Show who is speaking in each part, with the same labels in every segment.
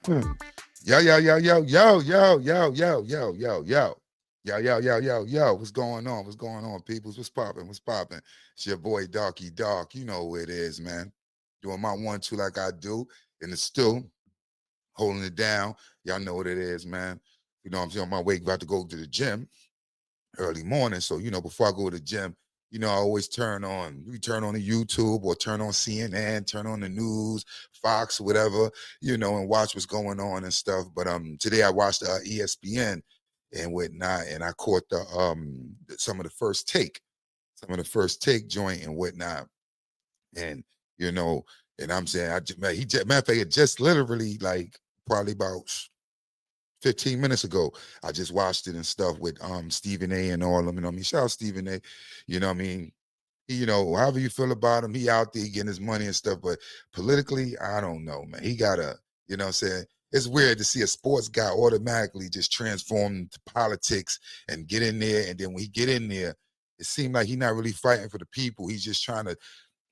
Speaker 1: Yo, yo, yo, yo, yo, yo, yo, yo, yo, yo, yo. Yo, yo, yo, yo, yo. What's going on? What's going on, peoples? What's popping? What's popping? It's your boy Darky Dark. You know who it is, man. Doing my 1-2 like I do. In the stew, holding it down. Y'all know what it is, man. You know, I'm on my way, about to go to the gym early morning. So, before I go to the gym, I always turn on the YouTube or turn on CNN, turn on the news, Fox, whatever, and watch what's going on and stuff. But today I watched ESPN and whatnot, and I caught some of the first take joint and whatnot. And you know, and I'm saying man, matter of fact, it just literally like probably about 15 minutes ago. I just watched it and stuff with Stephen A and all of them. You know what I mean? Shout out Stephen A. You know what I mean? However you feel about him, he out there getting his money and stuff. But politically, I don't know, man. He gotta, what I'm saying? It's weird to see a sports guy automatically just transform into politics and get in there. And then when he get in there, it seemed like he's not really fighting for the people. He's just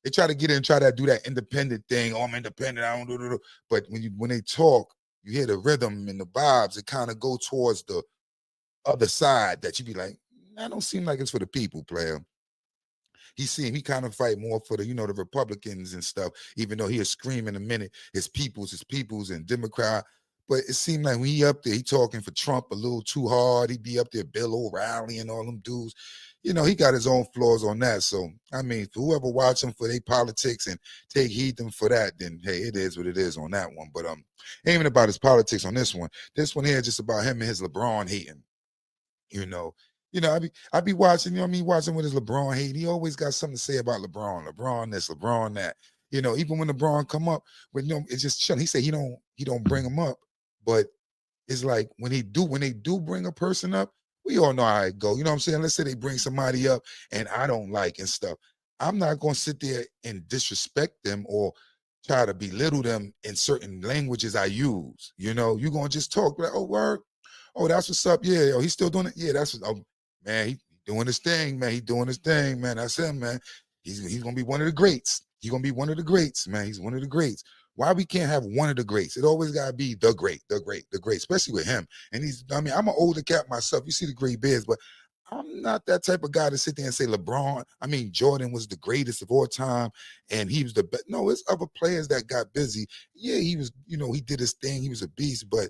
Speaker 1: they try to get in, try to do that independent thing. Oh, I'm independent. I don't do. But when they talk, you hear the rhythm and the vibes. It kind of go towards the other side that you be like, that don't seem like it's for the people, player. He kind of fight more for the Republicans and stuff. Even though he'll scream in a minute, his peoples, and Democrat. But it seemed like when he up there, he talking for Trump a little too hard. He be up there, Bill O'Reilly and all them dudes. He got his own flaws on that. So I mean, for whoever watch him for their politics and take heed them for that, then hey, it is what it is on that one. But ain't even about his politics on this one. This one here is just about him and his LeBron hating. You know, I be watching, watching with his LeBron hate. He always got something to say about LeBron this, LeBron that. Even when LeBron come up with it's just chilling. He said he don't bring him up, but it's like when they do bring a person up, we all know how it go. You know what I'm saying? Let's say they bring somebody up and I don't like and stuff. I'm not gonna sit there and disrespect them or try to belittle them in certain languages I use. You're gonna just talk like, oh, word. Oh, that's what's up. Yeah, oh, he's still doing it. Yeah, that's what. Oh, man, he doing his thing, man. He doing his thing, man. That's him, man. He's gonna be one of the greats. He's gonna be one of the greats, man. He's one of the greats. Why we can't have one of the greats? It always gotta be the great, the great, the great, especially with him. And I'm an older cat myself. You see the gray beards, but I'm not that type of guy to sit there and say LeBron. I mean, Jordan was the greatest of all time, and he was the best. No, it's other players that got busy. Yeah, he was. He did his thing. He was a beast, but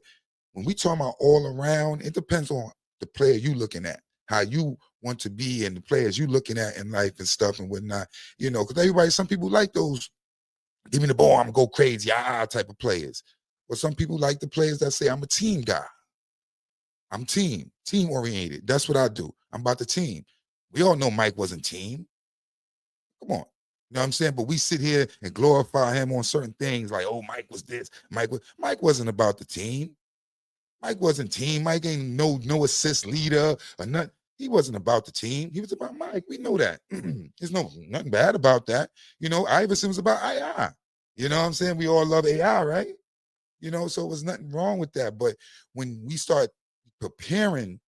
Speaker 1: when we talk about all around, it depends on the player you looking at, how you want to be, and the players you looking at in life and stuff and whatnot. Because some people like those, give me the ball, I'm gonna go crazy, type of players. But some people like the players that say, I'm a team guy. I'm team oriented. That's what I do. I'm about the team. We all know Mike wasn't team. Come on. You know what I'm saying? But we sit here and glorify him on certain things like, oh, Mike was this. Mike wasn't about the team. Mike wasn't team. Mike ain't no assist leader or nothing. He wasn't about the team. He was about Mike. We know that. There's nothing bad about that. Iverson was about AI. You know what I'm saying? We all love AI, right? So it was nothing wrong with that. But when we start preparing,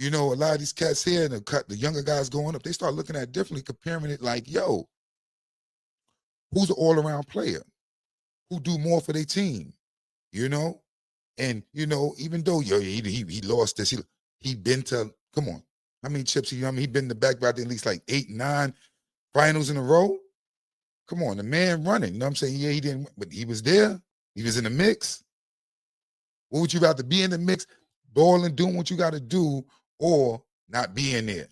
Speaker 1: a lot of these cats here and the younger guys going up, they start looking at it differently, comparing it like, yo, who's an all-around player? Who do more for their team? You know? And even though he lost this, he been to, come on, how many chips he been to back about at least like 8, 9 finals in a row. Come on, the man running. You know what I'm saying? Yeah, he didn't, but he was there. He was in the mix. What would you rather be in the mix, balling, doing what you got to do, or not being there?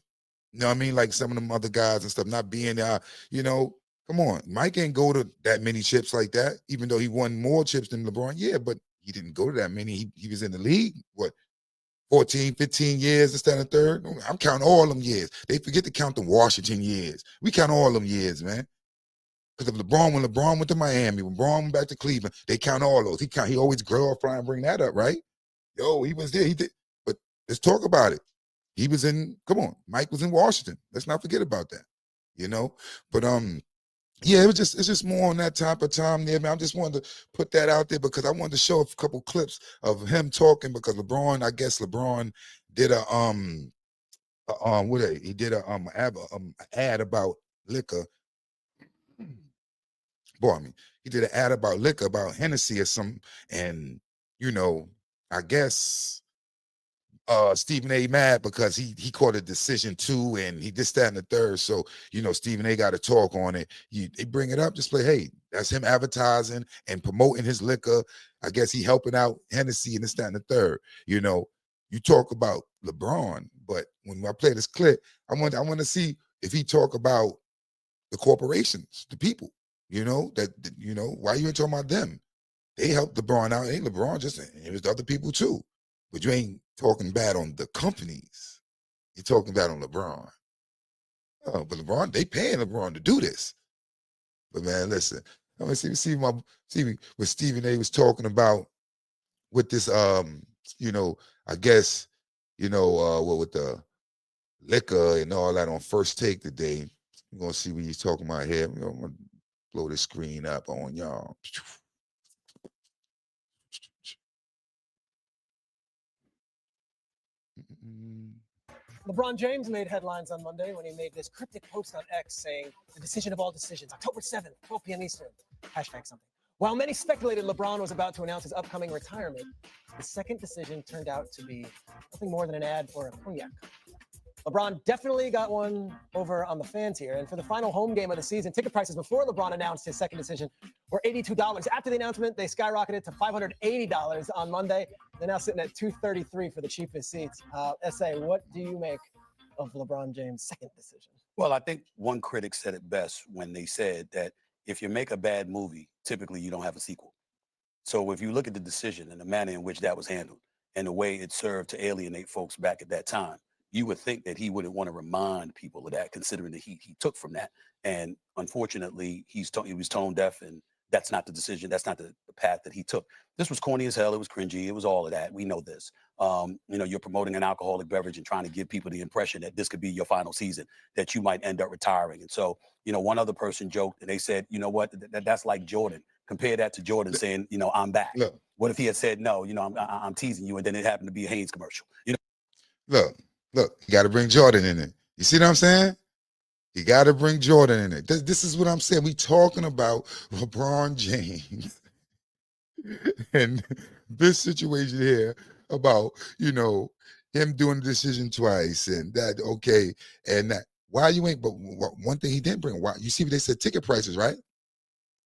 Speaker 1: You know what I mean? Like some of them other guys and stuff, not being there. Come on. Mike ain't go to that many chips like that, even though he won more chips than LeBron. Yeah, but he didn't go to that many. He was in the league, what, 14, 15 years instead of third? I'm counting all them years. They forget to count the Washington years. We count all them years, man. Because when LeBron went to Miami, when LeBron went back to Cleveland, they count all those. He always glorify and bring that up, right? Yo, he was there. He did. But let's talk about it. Come on, Mike was in Washington. Let's not forget about that. But yeah, it's just more on that type of time there, man. I just wanted to put that out there because I wanted to show a couple clips of him talking because I guess LeBron did he did ad about liquor. Boy, I mean, he did an ad about liquor, about Hennessy or something, and you know, I guess Stephen A mad because he caught a decision too, and he this, that, and the third. So, Stephen A got to talk on it. They bring it up, just play, hey, that's him advertising and promoting his liquor. I guess he helping out Hennessy and this, that, and the third. You talk about LeBron, but when I play this clip, I want to see if he talk about the corporations, the people, why you ain't talking about them? They helped LeBron out. Ain't LeBron just, it was the other people too. But you ain't talking bad on the companies. You're talking bad on LeBron. Oh, but LeBron, they paying LeBron to do this. But man, listen, I'm gonna see what Stephen A was talking about with this I guess, what with the liquor and all that on First Take today. We're gonna see what he's talking about here. I'm gonna blow the screen up on y'all.
Speaker 2: LeBron James made headlines on Monday when he made this cryptic post on X saying, the decision of all decisions, October 7th, 12 p.m. Eastern, hashtag something. While many speculated LeBron was about to announce his upcoming retirement, the second decision turned out to be nothing more than an ad for a cognac. LeBron definitely got one over on the fans here. And for the final home game of the season, ticket prices before LeBron announced his second decision were $82. After the announcement, they skyrocketed to $580 on Monday. They're now sitting at $233 for the cheapest seats. SA, what do you make of LeBron James' second decision?
Speaker 3: Well, I think one critic said it best when they said that if you make a bad movie, typically you don't have a sequel. So if you look at the decision and the manner in which that was handled and the way it served to alienate folks back at that time, you would think that he wouldn't want to remind people of that, considering the heat he took from that. And unfortunately, he was tone deaf, and that's not the decision. That's not the path that he took. This was corny as hell. It was cringy. It was all of that. We know this. You're promoting an alcoholic beverage and trying to give people the impression that this could be your final season, that you might end up retiring. And so, one other person joked and they said, you know what, that's like Jordan. Compare that to Jordan saying, I'm back.
Speaker 1: Look.
Speaker 3: What if he had said, no, I'm teasing you, and then it happened to be a Hanes commercial?
Speaker 1: Look, you got to bring Jordan in it. You see what I'm saying? You got to bring Jordan in it. This is what I'm saying. We talking about LeBron James and this situation here about, him doing the decision twice and that, okay. And that, why you ain't, but one thing he didn't bring, why, you see what they said, ticket prices, right?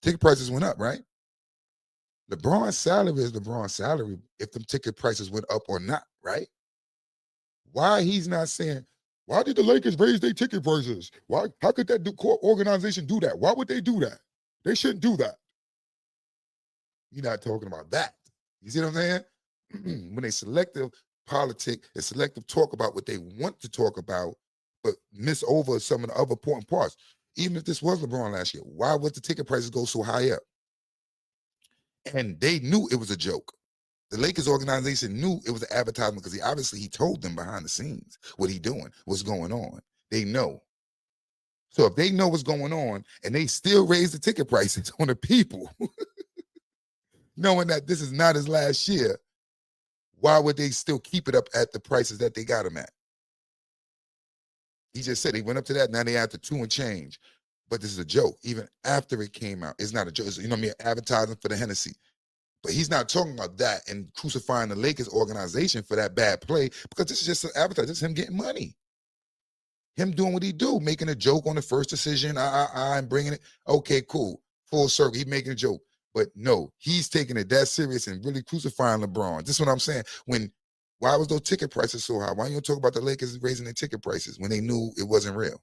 Speaker 1: Ticket prices went up, right? LeBron's salary is LeBron's salary if them ticket prices went up or not, right? Why he's not saying, why did the Lakers raise their ticket prices? Why? How could that organization do that? Why would they do that? They shouldn't do that. You're not talking about that. You see what I'm saying? When they selective politic and selective talk about what they want to talk about, but miss over some of the other important parts. Even if this was LeBron last year, why would the ticket prices go so high up? And they knew it was a joke. The Lakers organization knew it was an advertisement because he told them behind the scenes what he doing, what's going on. They know. So if they know what's going on and they still raise the ticket prices on the people, knowing that this is not his last year, why would they still keep it up at the prices that they got him at? He just said they went up to that, now they at the 2 and change. But this is a joke. Even after it came out, it's not a joke. It's, advertising for the Hennessy. But he's not talking about that and crucifying the Lakers organization for that bad play, because this is just an advertising. This is him getting money. Him doing what he do, making a joke on the first decision, and bringing it. Okay, cool. Full circle. He's making a joke. But no, he's taking it that serious and really crucifying LeBron. This is what I'm saying. Why was those ticket prices so high? Why you don't talk about the Lakers raising their ticket prices when they knew it wasn't real?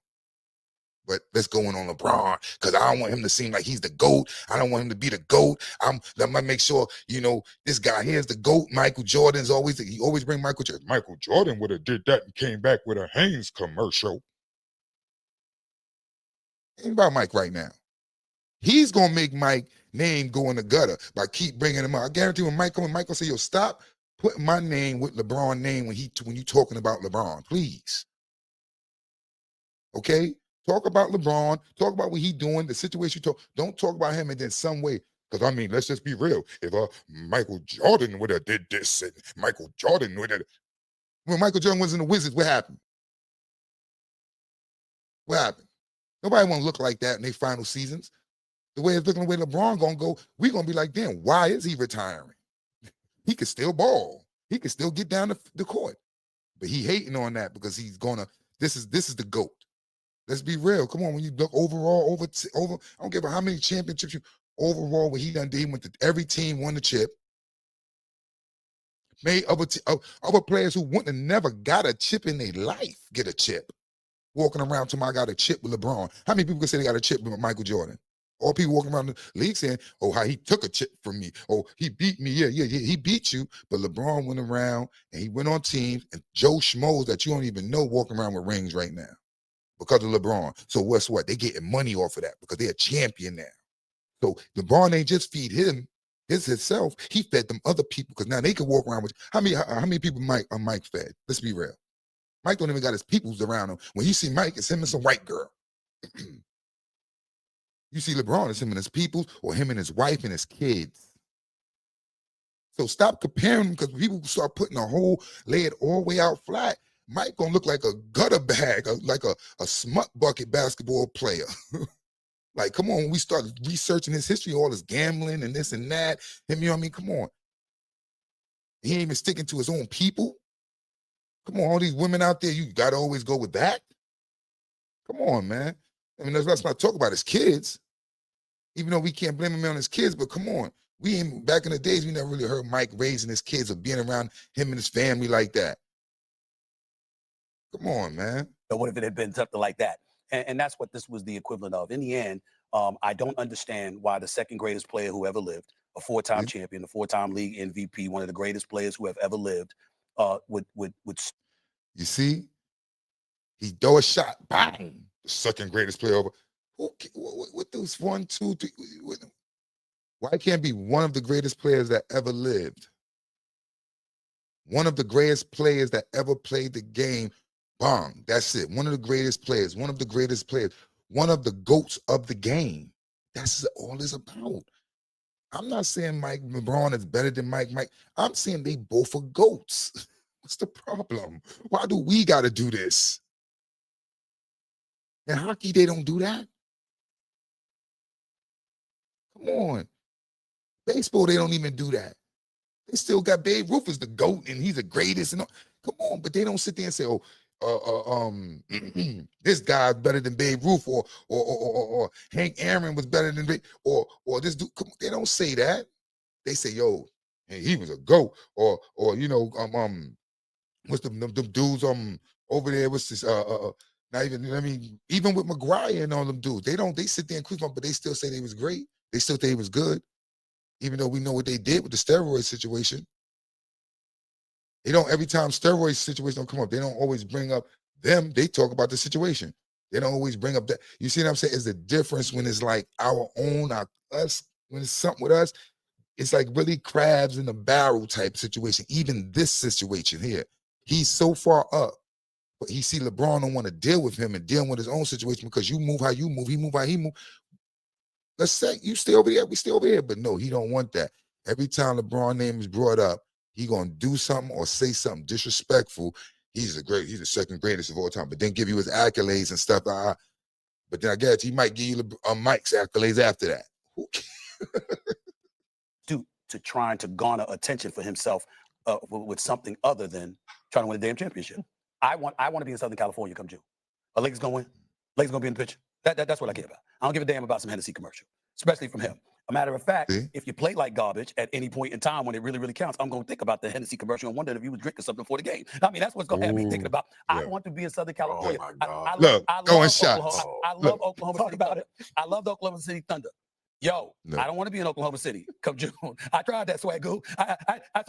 Speaker 1: But let's go on LeBron, because I don't want him to seem like he's the GOAT. I don't want him to be the GOAT. I'm gonna make sure, this guy here is the GOAT. Michael Jordan's he always bring Michael Jordan. Michael Jordan would have did that and came back with a Hanes commercial. Think about Mike right now. He's gonna make Mike's name go in the gutter by keep bringing him up. I guarantee when Michael say, yo, stop putting my name with LeBron's name when you talking about LeBron, please. Okay? Talk about LeBron. Talk about what he doing, the situation. Don't talk about him and then some way. Because, let's just be real. If Michael Jordan would have did this and Michael Jordan would have... When Michael Jordan was in the Wizards, what happened? What happened? Nobody want to look like that in their final seasons. The way it's looking, the way LeBron going to go, we're going to be like, damn, why is he retiring? He could still ball. He could still get down the court. But he hating on that because he's gonna. This is the GOAT. Let's be real. Come on, when you look overall, over, I don't care about how many championships you overall. What he done did, he went to every team, won the chip. Made other players who wouldn't have never got a chip in their life get a chip. Walking around to I got a chip with LeBron. How many people can say they got a chip with Michael Jordan? All people walking around the league saying, "Oh, how he took a chip from me. Oh, he beat me. Yeah, he beat you." But LeBron went around and he went on teams, and Joe Schmoes that you don't even know walking around with rings right now because of LeBron. So what's what? They getting money off of that because they're a champion now. So LeBron ain't just feed him himself. He fed them other people because now they can walk around with how many people Mike fed? Let's be real. Mike don't even got his peoples around him. When you see Mike, it's him and some white girl. You see LeBron, it's him and his peoples, or him and his wife and his kids. So stop comparing because people start putting lay it all the way out flat. Mike gonna look like a gutter bag, like a smut bucket basketball player. Like, come on, when we start researching his history, all his gambling and this and that, him, you know what I mean? Come on. He ain't even sticking to his own people. Come on, all these women out there, you got to always go with that. Come on, man. I mean, that's what I talk about his kids, even though we can't blame him on his kids, but come on. Back in the days, we never really heard Mike raising his kids or being around him and his family like that. Come on, man.
Speaker 3: But what if it had been something like that? And that's what this was the equivalent of. In the end, I don't understand why the second greatest player who ever lived, a four-time champion, a four-time league MVP, one of the greatest players who have ever lived, would.
Speaker 1: You see, he throw a shot, bang, the second greatest player over. What those 1, 2, 3? Why can't be one of the greatest players that ever lived? One of the greatest players that ever played the game. Bang, that's it. One of the greatest players, one of the greatest players, one of the GOATs of the game. That's all it's about. I'm not saying LeBron is better than Mike. I'm saying they both are GOATs. What's the problem? Why do we got to do this? In hockey, they don't do that. Come on. Baseball, they don't even do that. They still got Babe Ruth as the GOAT, and he's the greatest. And all. Come on, but they don't sit there and say, "Oh, this guy's better than Babe Ruth," or Hank Aaron was better than Babe, or this dude. Come on, they don't say that. They say, "Yo, hey, he was a GOAT," or you know, what's them dudes over there? What's this? Not even. I mean, even with McGuire and all them dudes, they sit there and creep up, but they still say they was great. They still think he was good, even though we know what they did with the steroid situation. They don't, every time steroid situation don't come up, they don't always bring up them. They talk about the situation. They don't always bring up that. You see what I'm saying? It's the difference when it's like our own, us, when it's something with us, it's like really crabs in a barrel type situation. Even this situation here, he's so far up, but he see LeBron don't want to deal with him and deal with his own situation because you move how you move, he move how he move. Let's say you stay over there, we stay over here. But no, he don't want that. Every time LeBron name is brought up, he gonna do something or say something disrespectful. He's the second greatest of all time. But then give you his accolades and stuff. But then I guess he might give you Mike's accolades after that.
Speaker 3: To trying to garner attention for himself with something other than trying to win a damn championship. I want to be in Southern California come June. Are Lakers gonna win? Lakers gonna be in the picture. That's what I care about. I don't give a damn about some Hennessy commercial, especially from him. A matter of fact, if you play like garbage at any point in time when it really, really counts, I'm going to think about the Hennessy commercial and wonder if you was drinking something before the game. I mean, that's what's going to have me thinking about. I want to be in Southern California.
Speaker 1: Oh
Speaker 3: I
Speaker 1: love
Speaker 3: Oklahoma. I love Oklahoma City Thunder. I love the Oklahoma City Thunder. Yo, I don't want to be in Oklahoma City come June. I tried that swagoo.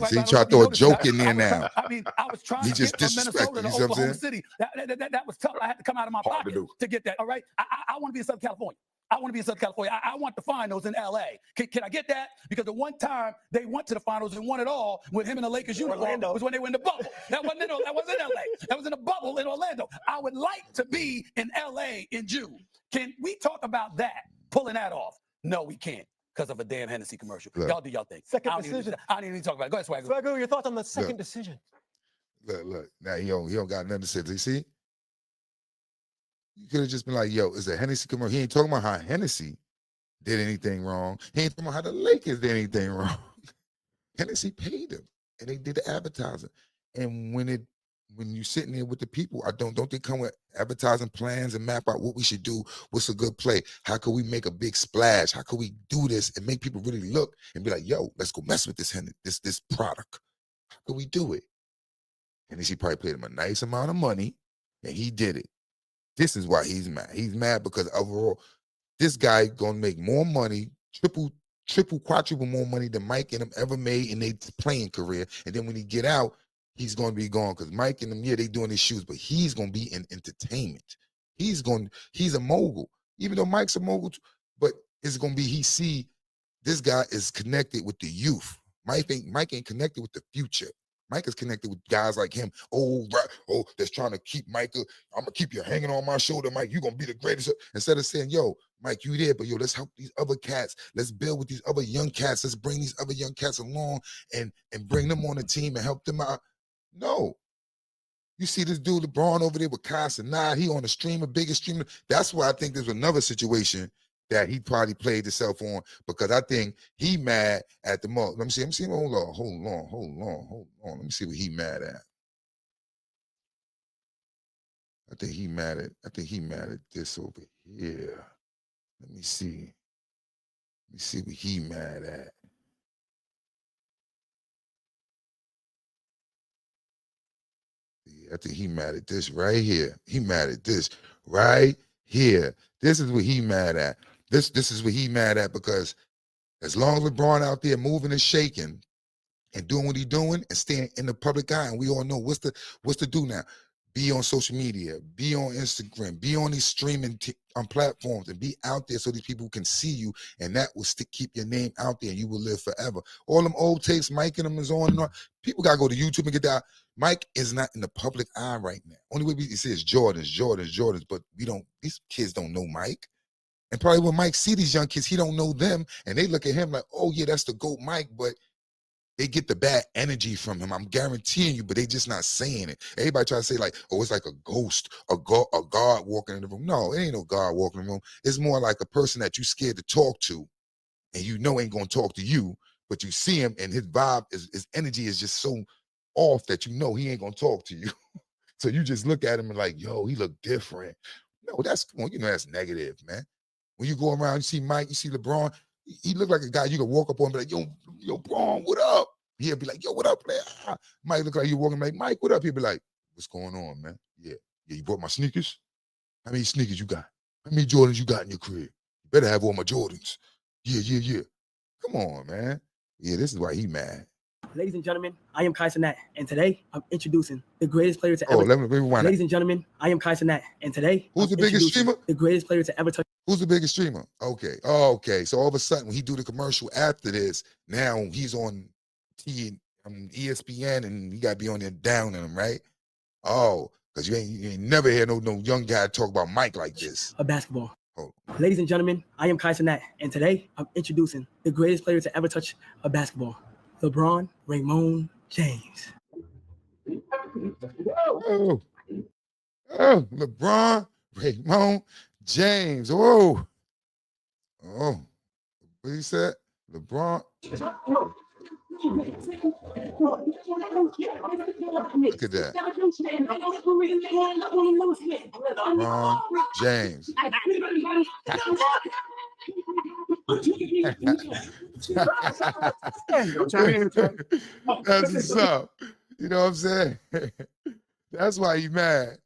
Speaker 1: He tried to throw a joke in there now.
Speaker 3: I was trying to get from Minnesota to Oklahoma City. That was tough. I had to come out of my pocket to get that. All right. I want to be in Southern California. I want to be in Southern California. I want the finals in LA. Can I get that? Because the one time they went to the finals and won it all with him in the Lakers uniform was when they were in the bubble. That wasn't in LA. That was in a bubble in Orlando. I would like to be in LA in June. Can we talk about that? Pulling that off? No, we can't because of a damn Hennessy commercial. Look, y'all do y'all thing.
Speaker 2: Second decision.
Speaker 3: I don't even need to talk about it. Go ahead, Swagger.
Speaker 2: Swagger, your thoughts on the second decision?
Speaker 1: Look. Now he don't got nothing to say. You see? You could have just been like, yo, it's a Hennessy commercial. He ain't talking about how Hennessy did anything wrong. He ain't talking about how the Lakers did anything wrong. Hennessy paid them, and they did the advertising. And when you're sitting there with the people, don't they come with advertising plans and map out what we should do? What's a good play? How can we make a big splash? How can we do this and make people really look and be like, yo, let's go mess with this product. How can we do it? And then she probably paid him a nice amount of money, and he did it. This is why he's mad. He's mad because overall, this guy gonna make more money, triple, quadruple more money than Mike and him ever made in their playing career. And then when he get out, he's gonna be gone because Mike and them, yeah, they doing his shoes, but he's gonna be in entertainment. He's a mogul, even though Mike's a mogul, but it's gonna be he see this guy is connected with the youth. Mike ain't connected with the future. Mike is connected with guys like him. That's trying to keep Micah. I'm gonna keep you hanging on my shoulder, Mike. You're gonna be the greatest. Instead of saying, yo, Mike, you there, but yo, let's help these other cats. Let's build with these other young cats. Let's bring these other young cats along and bring them on the team and help them out. No. You see this dude LeBron over there with Nah, he on the streamer, biggest streamer. That's why I think there's another situation that he probably played himself on, because I think he mad at the most. Let me see. Hold on. Let me see what he mad at. I think he mad at this over here. Let me see what he mad at. I think he mad at this right here. He mad at this right here. This is what he mad at. This is what he mad at, because as long as LeBron out there moving and shaking and doing what he's doing and staying in the public eye, and we all know what's to do now. Be on social media, be on Instagram, be on these streaming on platforms, and be out there so these people can see you, and that will keep your name out there, and you will live forever. All them old tapes, Mike and them is on and on. People gotta go to YouTube and get that. Mike is not in the public eye right now. Only way we see is Jordans, but these kids don't know Mike. And probably when Mike see these young kids, he don't know them, and they look at him like, oh yeah, that's the GOAT Mike, but they get the bad energy from him. I'm guaranteeing you, but they just not saying it. Everybody try to say like, oh, it's like a ghost, a God walking in the room. No, it ain't no God walking in the room. It's more like a person that you scared to talk to, and you know ain't gonna talk to you, but you see him and his vibe, his energy is just so off that you know he ain't gonna talk to you. So you just look at him and like, yo, he look different. No, that's negative, man. When you go around, you see Mike, you see LeBron, he look like a guy you can walk up on and be like, yo, Braun, what up? He'll be like, yo, what up, player? Mike look like you walking like, Mike, what up? He'll be like, what's going on, man? Yeah, you brought my sneakers? How many sneakers you got? How many Jordans you got in your crib? You better have all my Jordans. Yeah. Come on, man. Yeah, this is why he mad.
Speaker 4: Ladies and gentlemen, I am Kai Cenat, and today I'm introducing the greatest player to ever.
Speaker 1: Let me rewind.
Speaker 4: Ladies and gentlemen, I am Kai Cenat, and today
Speaker 1: who's the biggest streamer?
Speaker 4: The greatest player to ever touch.
Speaker 1: Who's the biggest streamer? Okay. Oh, okay. So all of a sudden, when he do the commercial after this, now he's on ESPN, and he got to be on there down on him, right? Oh, because you ain't never hear no young guy talk about Mike like this.
Speaker 4: A basketball. Oh. Ladies and gentlemen, I am Kai Cenat, and today I'm introducing the greatest player to ever touch a basketball, LeBron Raymond James.
Speaker 1: Oh, LeBron Raymond James. Whoa. Oh, what he said? LeBron. Look at that. LeBron James. That's what's up. You know what I'm saying? That's why he mad.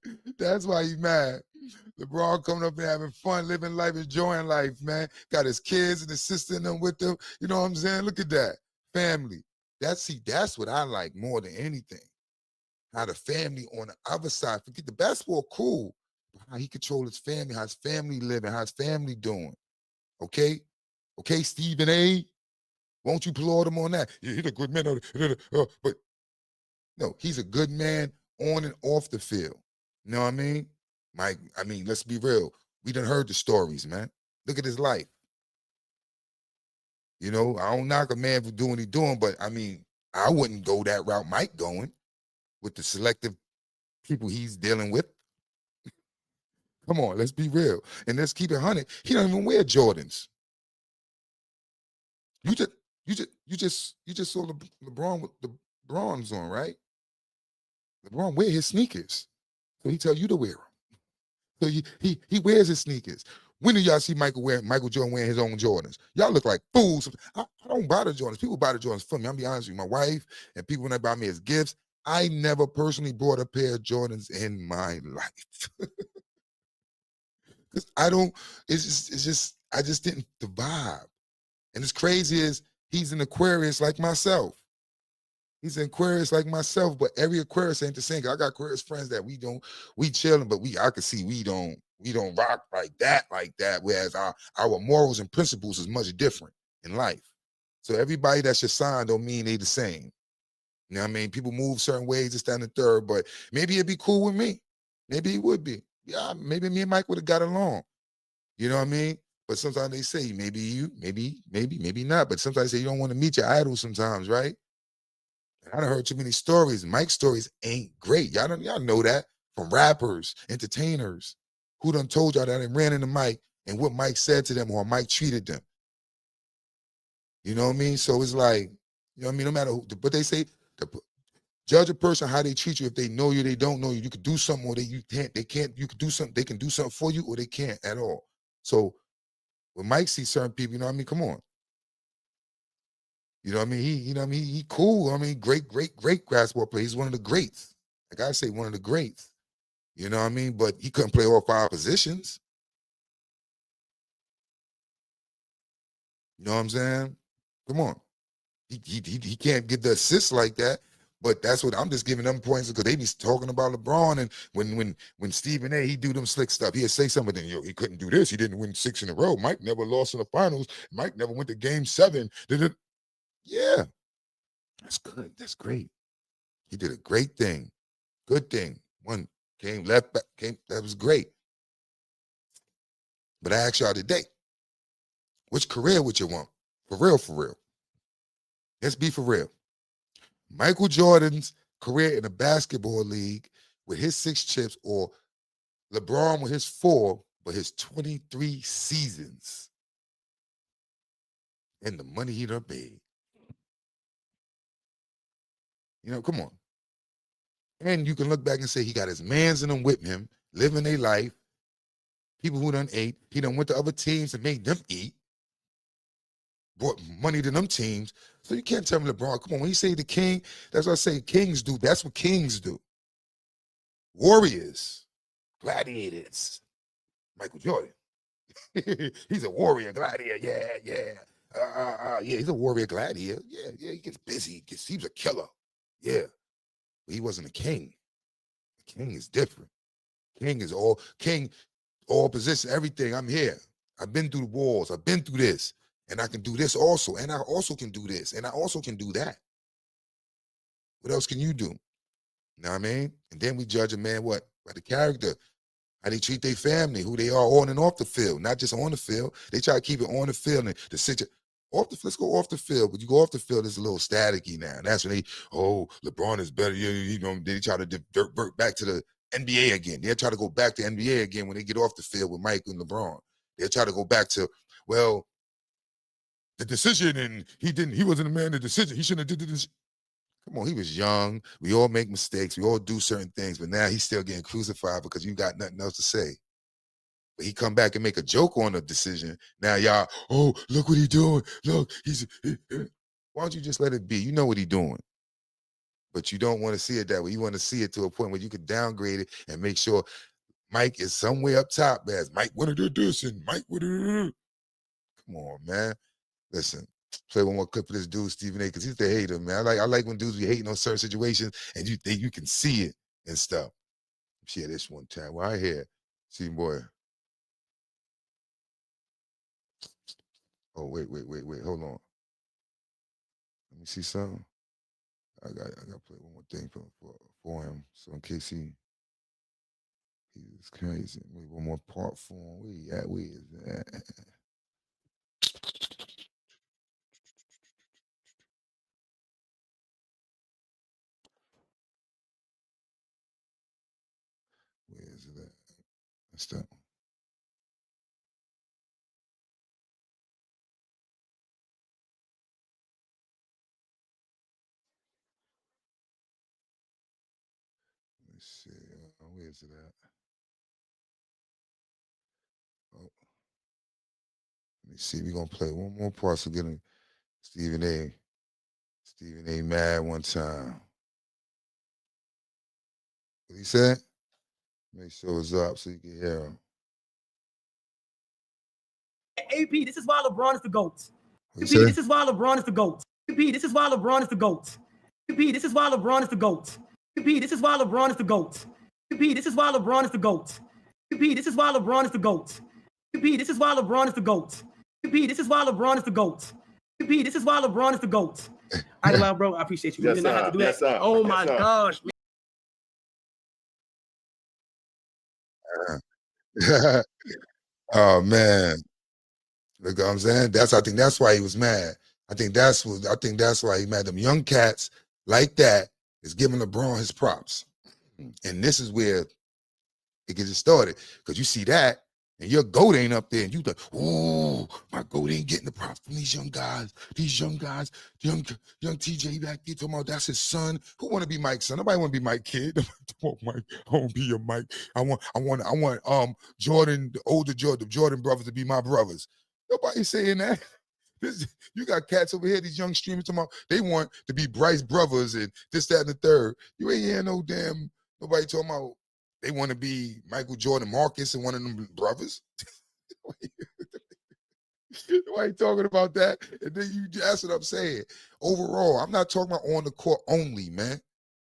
Speaker 1: LeBron coming up and having fun, living life, enjoying life, man. Got his kids and his sister and them with them. You know what I'm saying? Look at that. Family. That's what I like more than anything. How the family on the other side. Forget the basketball, cool. How he control his family, how his family living, how his family doing. Okay, Stephen A. Won't you applaud him on that? Yeah, he's a good man. But no, he's a good man on and off the field. You know what I mean? Mike, let's be real. We done heard the stories, man. Look at his life. You know, I don't knock a man for doing what he's doing, but I wouldn't go that route Mike going with the selective people he's dealing with. Come on, let's be real. And let's keep it 100. He don't even wear Jordans. You just saw LeBron with the bronze on, right? LeBron wear his sneakers, so he tell you to wear them. So he wears his sneakers. When do y'all see Michael Jordan wearing his own Jordans? Y'all look like fools. I don't buy the Jordans. People buy the Jordans for me. I'll be honest with you. My wife and people when they buy me as gifts. I never personally bought a pair of Jordans in my life. Because I don't, it's just, I just didn't the vibe. And it's crazy is he's an Aquarius like myself. He's an Aquarius like myself, but every Aquarius ain't the same. I got Aquarius friends that we chilling, but I can see we don't rock like that. Whereas our morals and principles is much different in life. So everybody that's your sign don't mean they the same. You know what I mean? People move certain ways, this, that, and the third, but maybe it'd be cool with me. Maybe he would be. Yeah, maybe me and Mike would have got along. You know what I mean? But sometimes they say maybe you, maybe not. But sometimes they say you don't want to meet your idol sometimes, right? I done heard too many stories. Mike's stories ain't great. Y'all know that from rappers, entertainers, who done told y'all that they ran into Mike and what Mike said to them or Mike treated them. You know what I mean? So it's like, you know what I mean? No matter who, but they say, judge a person how they treat you. If they know you, they don't know you. You could do something or you can't, you could do something, they can do something for you or they can't at all. So when Mike sees certain people, you know what I mean? Come on. You know what I mean? He cool. I mean, great basketball player. He's one of the greats. Like I say, one of the greats. You know what I mean? But he couldn't play all 5 positions. You know what I'm saying? Come on. He can't get the assists like that. But that's what I'm just giving them points because they be talking about LeBron and when Stephen A. he do them slick stuff, he'd say something. Then he couldn't do this. He didn't win 6 in a row. Mike never lost in the finals. Mike never went to Game 7. Yeah, that's good. That's great. He did a great thing. Good thing. One came left back, that was great. But I ask y'all today, which career would you want? For real, for real. Let's be for real. Michael Jordan's career in the basketball league with his 6 chips or LeBron with his 4, but his 23 seasons and the money he done made. You know, come on. And you can look back and say he got his mans in them with him, living their life. People who done ate. He done went to other teams and made them eat. Brought money to them teams. So you can't tell me LeBron, come on, when you say the king, that's what I say kings do. That's what kings do. Warriors, gladiators. Michael Jordan. He's a warrior gladiator. Yeah, he's a warrior gladiator. Yeah, he gets busy. He's a killer. Yeah, but he wasn't a king. The king is different. King, all position, everything. I'm here. I've been through the wars. I've been through this. And I can do this also. And I also can do this. And I also can do that. What else can you do? You know what I mean? And then we judge a man what? By the character, how they treat their family, who they are on and off the field, not just on the field. They try to keep it on the field and the situation. Let's go off the field. But you go off the field, it's a little staticky now. And that's when LeBron is better. You know, they try to divert back to the NBA again. They'll try to go back to NBA again when they get off the field with Mike and LeBron. They'll try to go back to, well, the decision and he wasn't a man of the decision. He shouldn't have did this. Come on, he was young. We all make mistakes. We all do certain things, but now he's still getting crucified because you got nothing else to say. But he come back and make a joke on the decision. Now y'all, oh, look what he doing. Look, why don't you just let it be? You know what he doing. But you don't want to see it that way. You want to see it to a point where you could downgrade it and make sure Mike is somewhere up top as Mike would have did this and Mike would have. Come on, man. Listen, play one more clip of this dude, Stephen A, because he's the hater, man. I like when dudes be hating on certain situations and you can see it and stuff. Share this one time. Well, I hear, see, boy. Oh, wait. Hold on. Let me see something. I got to play one more thing for him. So in case he's crazy. Maybe one more part for him. Where he at? Where is that? Where is it at? That's that one. see. Where is it at? Oh, let me see. We're gonna play one more part so getting Stephen A. Stephen A. mad one time. What he said? Make sure it's up so you can hear him.
Speaker 4: AP, this is why LeBron is the GOAT.
Speaker 1: What
Speaker 4: AP,
Speaker 1: he
Speaker 4: this
Speaker 1: say?
Speaker 4: is why LeBron is the GOAT. AP, this is why LeBron is the GOAT. AP, this is why LeBron is the GOAT. AP, this is why LeBron is the GOAT. AP, this is why LeBron is the GOAT. AP, this is why LeBron is the GOAT. AP, this is why LeBron is the GOAT. AP, this is why LeBron is the GOAT. AP, this is why LeBron is the GOAT. All right, Lyle, bro, I appreciate you. You did not have to do that. Oh my gosh, man.
Speaker 1: Oh man. Look what I'm saying? I think that's why he was mad. I think that's why he mad. Them young cats like that is giving LeBron his props. And this is where it gets started. Because you see that, and your GOAT ain't up there, and you think, oh, my GOAT ain't getting the props from these young guys. These young guys, young TJ back there talking about that's his son. Who want to be Mike's son? Nobody want to be Mike kid. Mike, I want to be your Mike. I want Jordan, the older Jordan, the Jordan brothers to be my brothers. Nobody saying that. You got cats over here, these young streamers talking about they want to be Bryce brothers and this, that, and the third. You ain't hearing nobody talking about they want to be Michael Jordan, Marcus, and one of them brothers. Why you talking about that? And then that's what I'm saying. Overall, I'm not talking about on the court only, man.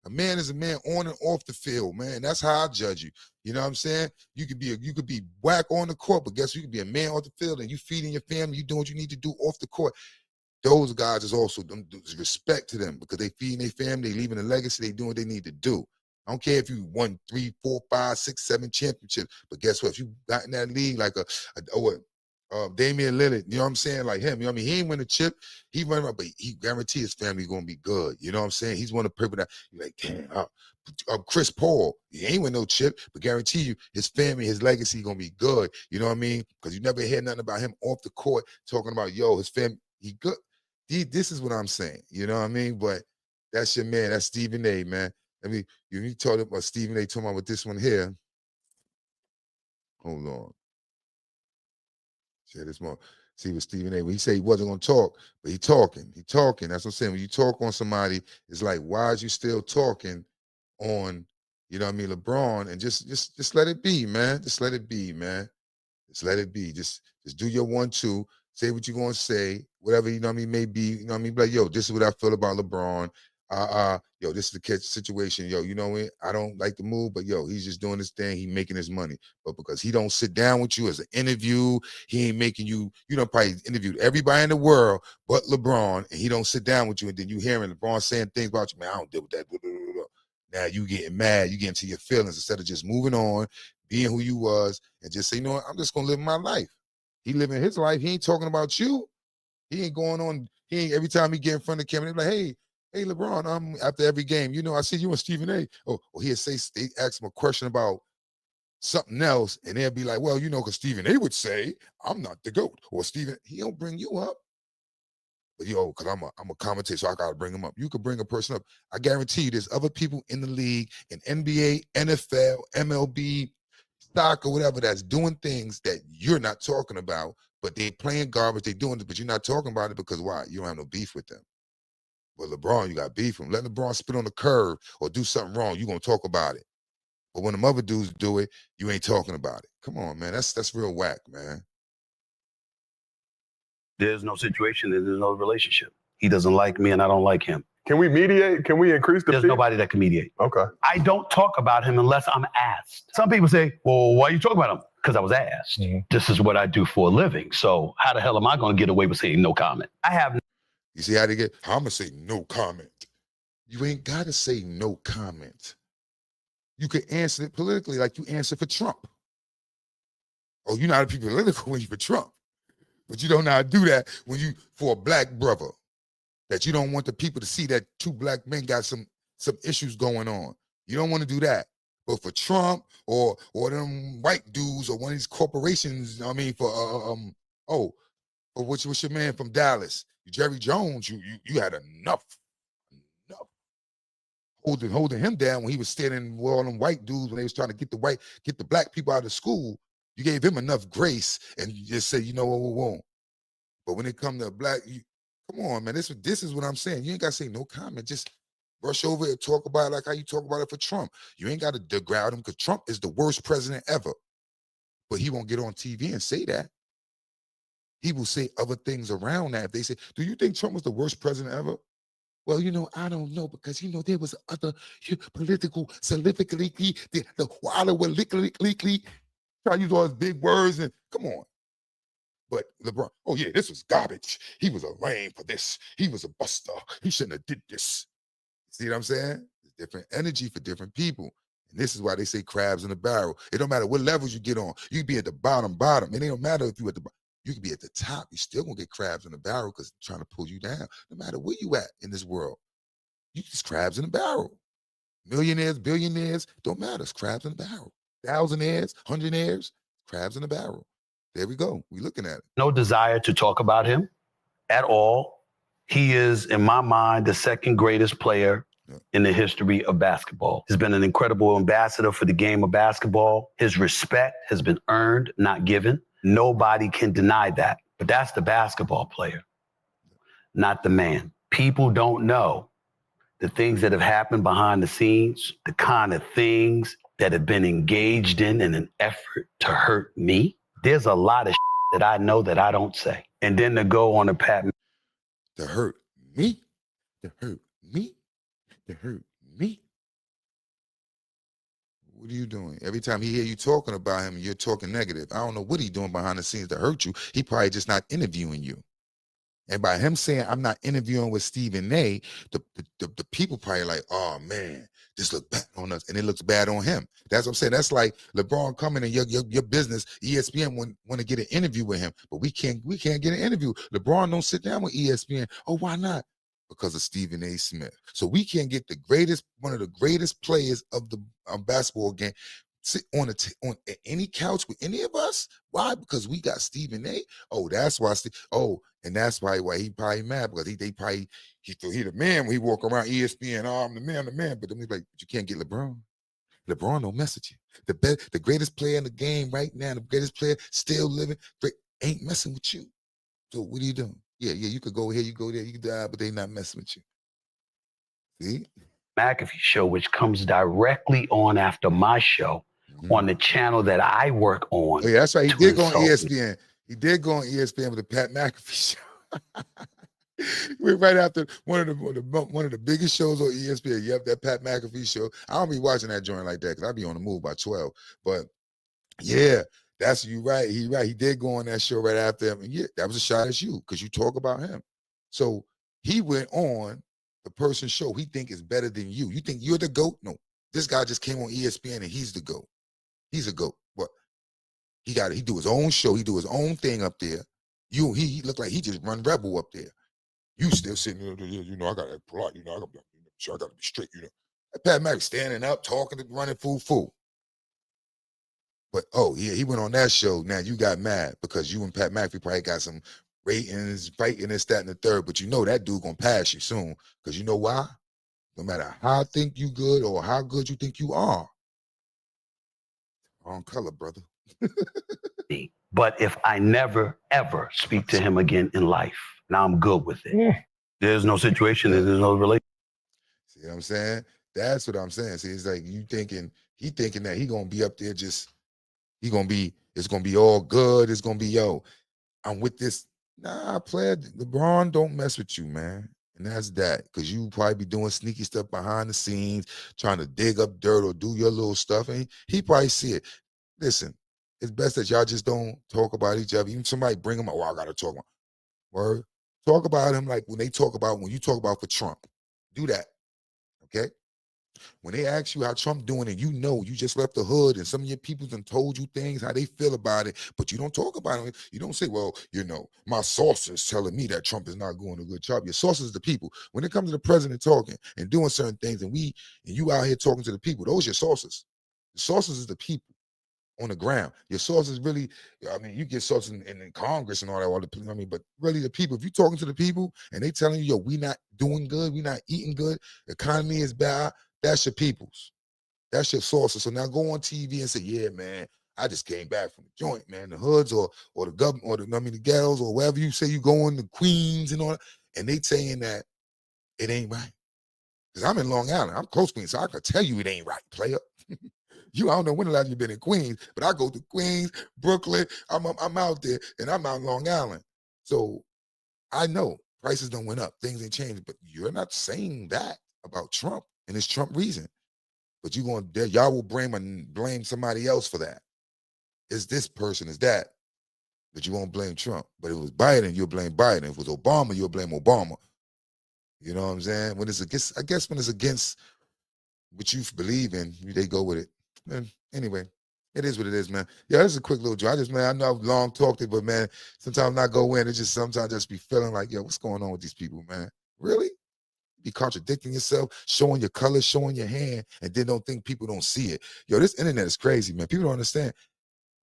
Speaker 1: A man is a man on and off the field, man. That's how I judge you. You know what I'm saying? You could be whack on the court, but guess what? You could be a man off the field and you feeding your family, you doing what you need to do off the court. Those guys is also respect to them because they feeding their family, they leaving a legacy, they doing what they need to do. I don't care if you won 3, 4, 5, 6, 7 championships, but guess what? If you got in that league like Damian Lillard, you know what I'm saying? Like him, you know what I mean? He ain't win a chip, he run up, but he guarantee his family gonna be good. You know what I'm saying? He's one of the people that you're like, damn. Chris Paul, he ain't win no chip, but guarantee you his family, his legacy gonna be good. You know what I mean? Because you never hear nothing about him off the court talking about his family, he good. This is what I'm saying. You know what I mean? But that's your man. That's Stephen A, man. I mean, you told about Stephen A talking about with this one here. Hold on. Share this more. See what Stephen A. When he said he wasn't gonna talk, but he talking. He talking. That's what I'm saying. When you talk on somebody, it's like, why is you still talking on, you know what I mean, LeBron? And just let it be, man. Just let it be, man. Just let it be. Just do your 1-2. Say what you're gonna say, whatever you know what I mean may be. You know what I mean? Be like, yo, this is what I feel about LeBron. Yo, this is the catch situation. Yo, you know what? I don't like the move, but yo, he's just doing his thing. He making his money. But because he don't sit down with you as an interview, he ain't making you. You know, probably interviewed everybody in the world but LeBron, and he don't sit down with you, and then you hearing LeBron saying things about you. Man, I don't deal with that. Now you getting mad. You getting to your feelings instead of just moving on, being who you was, and just say, you know what? I'm just gonna live my life. He living his life. He ain't talking about you. He ain't going on. He ain't every time he get in front of the camera, they like, hey, LeBron. After every game, you know, I see you and Stephen A. Or he'll say they ask him a question about something else, and they'll be like, well, you know, because Stephen A. would say, I'm not the GOAT. Or Stephen, he don't bring you up. But because I'm a commentator, so I gotta bring him up. You could bring a person up. I guarantee you, there's other people in the league, in NBA, NFL, MLB, stock or whatever that's doing things that you're not talking about, but they playing garbage, they doing it, but you're not talking about it because why? You don't have no beef with them. But LeBron, you got beef with him. Let LeBron spit on the curve or do something wrong, you're gonna talk about it. But when the other dudes do it, you ain't talking about it. Come on, man. That's real whack, man.
Speaker 3: There's no situation and there's no relationship. He doesn't like me and I don't like him.
Speaker 5: Can we mediate? Can we increase the
Speaker 3: There's
Speaker 5: fee?
Speaker 3: nobody that can mediate.
Speaker 5: Okay.
Speaker 3: I don't talk about him unless I'm asked. Some people say, well, why are you talking about him? Because I was asked. Mm-hmm. This is what I do for a living. So how the hell am I going to get away with saying no comment? I have.
Speaker 1: You see how they get? I'm going to say no comment. You ain't got to say no comment. You can answer it politically like you answer for Trump. Oh, you know how to be political when you for Trump. But you don't know how to do that when you for a black brother. That you don't want the people to see that two black men got some issues going on. You don't want to do that. But for Trump or them white dudes or one of these corporations, I mean, for what's your man from Dallas? Jerry Jones, you had enough. holding him down when he was standing with all them white dudes when they was trying to get the black people out of school. You gave him enough grace and you just said, you know what, we won't. But when it come to black, come on, man. This is what I'm saying. You ain't got to say no comment. Just brush over it, talk about it like how you talk about it for Trump. You ain't got to degrade him because Trump is the worst president ever. But he won't get on TV and say that. He will say other things around that. If they say, do you think Trump was the worst president ever? Well, I don't know because, there was other political, significantly, the try to use all his big words and come on. But LeBron, oh yeah, this was garbage. He was a lame for this. He was a buster. He shouldn't have did this. See what I'm saying? Different energy for different people. And this is why they say crabs in the barrel. It don't matter what levels you get on. You can be at the bottom. It don't matter if you at the bottom. You can be at the top. You still gonna get crabs in the barrel because they're trying to pull you down. No matter where you at in this world. You just crabs in the barrel. Millionaires, billionaires, don't matter. It's crabs in the barrel. Thousandaires, hundredaires, crabs in the barrel. There we go. We looking at it.
Speaker 6: No desire to talk about him at all. He is, in my mind, the second greatest player in the history of basketball. He's been an incredible ambassador for the game of basketball. His respect has been earned, not given. Nobody can deny that. But that's the basketball player, not the man. People don't know the things that have happened behind the scenes, the kind of things that have been engaged in an effort to hurt me. There's a lot of that I know that I don't say. And then to go on a Pat.
Speaker 1: To hurt me? To hurt me? To hurt me? What are you doing? Every time he hear you talking about him, you're talking negative. I don't know what he's doing behind the scenes to hurt you. He probably just not interviewing you. And by him saying, I'm not interviewing with Stephen A., the people probably like, oh, man, this looks bad on us. And it looks bad on him. That's what I'm saying. That's like LeBron coming in your business. ESPN want to get an interview with him. But we can't get an interview. LeBron don't sit down with ESPN. Oh, why not? Because of Stephen A. Smith. So we can't get one of the greatest players of the basketball game sit on any couch with any of us. Why? Because we got Stephen A. Oh, that's why. And that's why he probably mad because he the man when he walk around ESPN. Oh, I'm the man. But then he's like, but you can't get LeBron. LeBron don't mess with you. The greatest player in the game right now, the greatest player still living, ain't messing with you. So what are you doing? Yeah, you could go here, you go there, you could die, but they not messing with you. See?
Speaker 6: McAfee show, which comes directly on after my show on the channel that I work on.
Speaker 1: Oh, yeah, that's right. He did go on ESPN. He did go on ESPN with the Pat McAfee show. We're right after one of the biggest shows on ESPN. Yep, that Pat McAfee show. I don't be watching that joint like that because I be on the move by 12. But yeah, that's you right. He right. He did go on that show right after him. And yeah, that was a shot at you because you talk about him. So he went on the person's show he think is better than you. You think you're the GOAT? No. This guy just came on ESPN and he's the GOAT. He's a GOAT. What? He do his own show. He do his own thing up there. He looked like he just run Rebel up there. You still sitting there, I got to polite, I got to be straight, Pat McAfee standing up, talking, running fool. But, oh, yeah, he went on that show. Now you got mad because you and Pat McAfee probably got some ratings, fighting this, that, and the third. But that dude going to pass you soon. Because you know why? No matter how I think you good or how good you think you are. Wrong color, brother.
Speaker 6: But if I never, ever speak to him again in life, now I'm good with it. Yeah. There's no situation, there's no relationship.
Speaker 1: See what I'm saying? That's what I'm saying. See, it's like he thinking that he gonna be up there it's gonna be all good. It's gonna be, I'm with this. Nah, player, LeBron don't mess with you, man. And that's that. Because you probably be doing sneaky stuff behind the scenes, trying to dig up dirt or do your little stuff. And he probably see it. Listen, it's best that y'all just don't talk about each other. Even somebody bring him up, I gotta talk about word. Talk about him like when you talk about for Trump. Do that. Okay? When they ask you how Trump doing and you just left the hood and some of your people done told you things, how they feel about it, but you don't talk about it. You don't say, well, my sources telling me that Trump is not doing a good job. Your sources are the people. When it comes to the president talking and doing certain things and you out here talking to the people, those are your sources. The sources is the people on the ground. Your sources really, you get sources in Congress and all that, but really the people, if you're talking to the people and they telling you, we not doing good, we not eating good, the economy is bad, That's your peoples. That's your sources. So now go on TV and say, yeah, man, I just came back from the joint, man. The hoods or the government or the ghettos or wherever you say you going, the Queens and all that, and they saying that it ain't right. Because I'm in Long Island. I'm close Queens, so I can tell you it ain't right, player. I don't know when the last you been in Queens, but I go to Queens, Brooklyn. I'm out there, and I'm out in Long Island. So I know prices don't went up, things ain't changed, but you're not saying that about Trump and his Trump reason. But y'all will blame somebody else for that. It's this person, is that. But you won't blame Trump. But if it was Biden, you'll blame Biden. If it was Obama, you'll blame Obama. You know what I'm saying? When it's against, I guess when it's against what you believe in, they go with it. And anyway, it is what it is, man. Yeah, this is a quick little joke. I know I've long talked it, but man, sometimes I go in, it just sometimes just be feeling like, yo, what's going on with these people, man? Really? Be contradicting yourself, showing your colors, showing your hand, and then don't think people don't see it. Yo, this internet is crazy, man. People don't understand.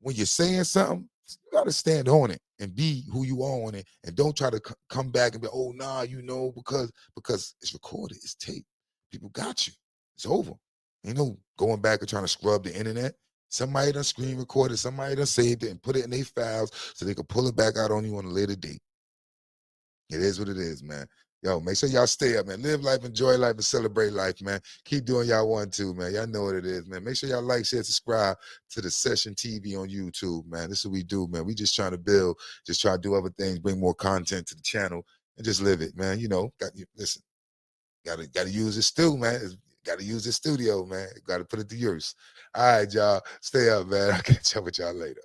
Speaker 1: When you're saying something, you gotta stand on it and be who you are on it, and don't try to come back and be, oh, nah, because it's recorded, it's taped. People got you. It's over. Ain't no going back and trying to scrub the internet. Somebody done screen recorded, somebody done saved it and put it in their files so they can pull it back out on you on a later date. It is what it is, man. Yo, make sure y'all stay up, man. Live life, enjoy life, and celebrate life, man. Keep doing y'all one too, man. Y'all know what it is, man. Make sure y'all like, share, subscribe to the Session TV on YouTube, man. This is what we do, man. We just trying to build, just try to do other things, bring more content to the channel, and just live it, man. Listen, gotta use this stew, man. Gotta use this studio, man. Gotta put it to use. All right, y'all. Stay up, man. I'll catch up with y'all later.